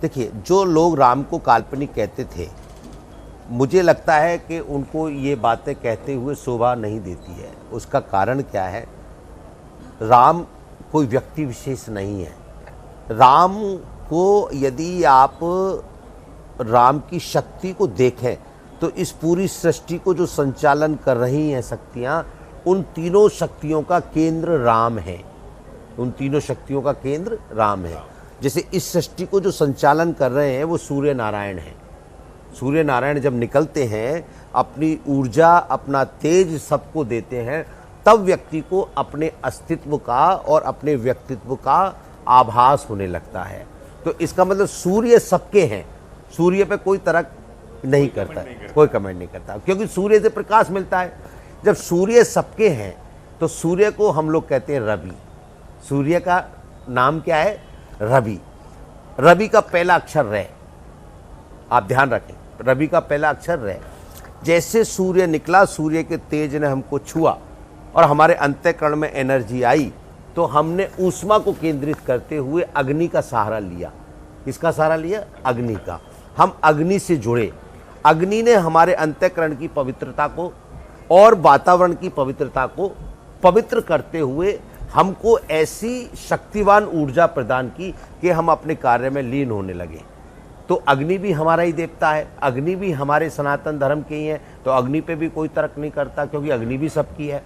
देखिए, जो लोग राम को काल्पनिक कहते थे, मुझे लगता है कि उनको ये बातें कहते हुए शोभा नहीं देती है। उसका कारण क्या है? राम कोई व्यक्ति विशेष नहीं है। राम को यदि आप राम की शक्ति को देखें तो इस पूरी सृष्टि को जो संचालन कर रही हैं शक्तियाँ, उन तीनों शक्तियों का केंद्र राम है। उन तीनों शक्तियों का केंद्र राम है। जैसे इस सृष्टि को जो संचालन कर रहे हैं वो सूर्य नारायण हैं। सूर्य नारायण जब निकलते हैं, अपनी ऊर्जा, अपना तेज सबको देते हैं, तब व्यक्ति को अपने अस्तित्व का और अपने व्यक्तित्व का आभास होने लगता है। तो इसका मतलब सूर्य सबके हैं। सूर्य पे कोई तर्क नहीं करता, कोई कमेंट नहीं करता, क्योंकि सूर्य से प्रकाश मिलता है। जब सूर्य सबके हैं तो सूर्य को हम लोग कहते हैं रवि। सूर्य का नाम क्या है? रवि। रवि का पहला अक्षर रे, आप ध्यान रखें, रवि का पहला अक्षर रे। जैसे सूर्य निकला, सूर्य के तेज ने हमको छुआ और हमारे अंतःकरण में एनर्जी आई, तो हमने ऊष्मा को केंद्रित करते हुए अग्नि का सहारा लिया। किसका सहारा लिया? अग्नि का। हम अग्नि से जुड़े। अग्नि ने हमारे अंतःकरण की पवित्रता को और वातावरण की पवित्रता को पवित्र करते हुए हमको ऐसी शक्तिवान ऊर्जा प्रदान की कि हम अपने कार्य में लीन होने लगे। तो अग्नि भी हमारा ही देवता है, अग्नि भी हमारे सनातन धर्म के ही है, तो अग्नि पे भी कोई तर्क नहीं करता, क्योंकि अग्नि भी सबकी है।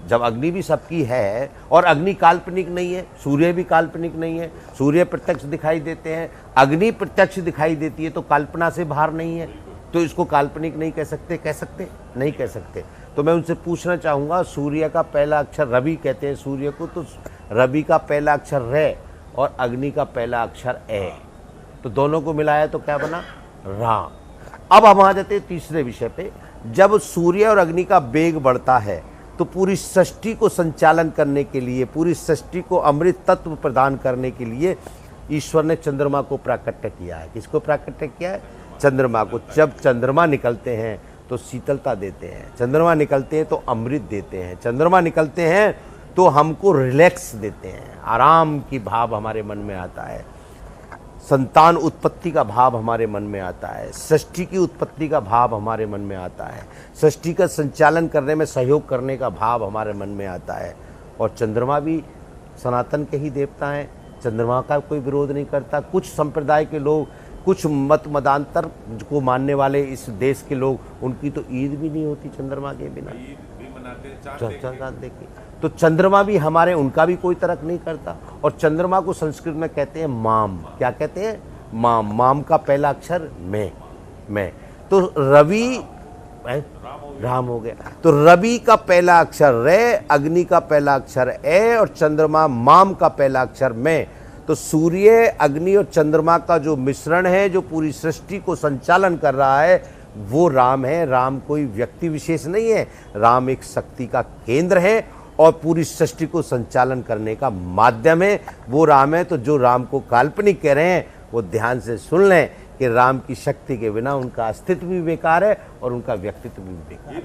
जब अग्नि भी सबकी है और अग्नि काल्पनिक नहीं है, सूर्य भी काल्पनिक नहीं है, सूर्य प्रत्यक्ष दिखाई देते हैं, अग्नि प्रत्यक्ष दिखाई देती है, तो कल्पना से बाहर नहीं है, तो इसको काल्पनिक नहीं कह सकते? कह सकते? नहीं कह सकते। तो मैं उनसे पूछना चाहूँगा, सूर्य का पहला अक्षर रवि कहते हैं सूर्य को, तो रवि का पहला अक्षर रे और अग्नि का पहला अक्षर ए, तो दोनों को मिलाया तो क्या बना? राम। अब हम आ जाते हैं तीसरे विषय पे। जब सूर्य और अग्नि का वेग बढ़ता है तो पूरी सृष्टि को संचालन करने के लिए, पूरी सृष्टि को अमृत तत्व प्रदान करने के लिए ईश्वर ने चंद्रमा को प्राकट्य किया है। किसको प्राकट्य किया है? चंद्रमा को। जब चंद्रमा निकलते हैं तो शीतलता देते हैं, चंद्रमा निकलते हैं तो अमृत देते हैं, चंद्रमा निकलते हैं तो हमको रिलैक्स देते हैं, आराम की भाव हमारे मन में आता है, संतान उत्पत्ति का भाव हमारे मन में आता है, सृष्टि की उत्पत्ति का भाव हमारे मन में आता है, सृष्टि का संचालन करने में सहयोग करने का भाव हमारे मन में आता है। और चंद्रमा भी सनातन के ही देवता हैं, चंद्रमा का कोई विरोध नहीं करता। कुछ संप्रदाय के लोग, कुछ मत मतांतर को मानने वाले इस देश के लोग, उनकी तो ईद भी नहीं होती चंद्रमा के बिना, चांद देखिए। तो चंद्रमा भी हमारे, उनका भी कोई तर्क नहीं करता। और चंद्रमा को संस्कृत में कहते हैं माम। क्या कहते हैं? माम। माम का पहला अक्षर मैं। तो रवि राम हो गया। तो रवि का पहला अक्षर रे, अग्नि का पहला अक्षर ए और चंद्रमा माम का पहला अक्षर मैं। तो सूर्य, अग्नि और चंद्रमा का जो मिश्रण है, जो पूरी सृष्टि को संचालन कर रहा है, वो राम है। राम कोई व्यक्ति विशेष नहीं है, राम एक शक्ति का केंद्र है और पूरी सृष्टि को संचालन करने का माध्यम है, वो राम है। तो जो राम को काल्पनिक कह रहे हैं वो ध्यान से सुन लें कि राम की शक्ति के बिना उनका अस्तित्व भी बेकार है और उनका व्यक्तित्व भी बेकार है।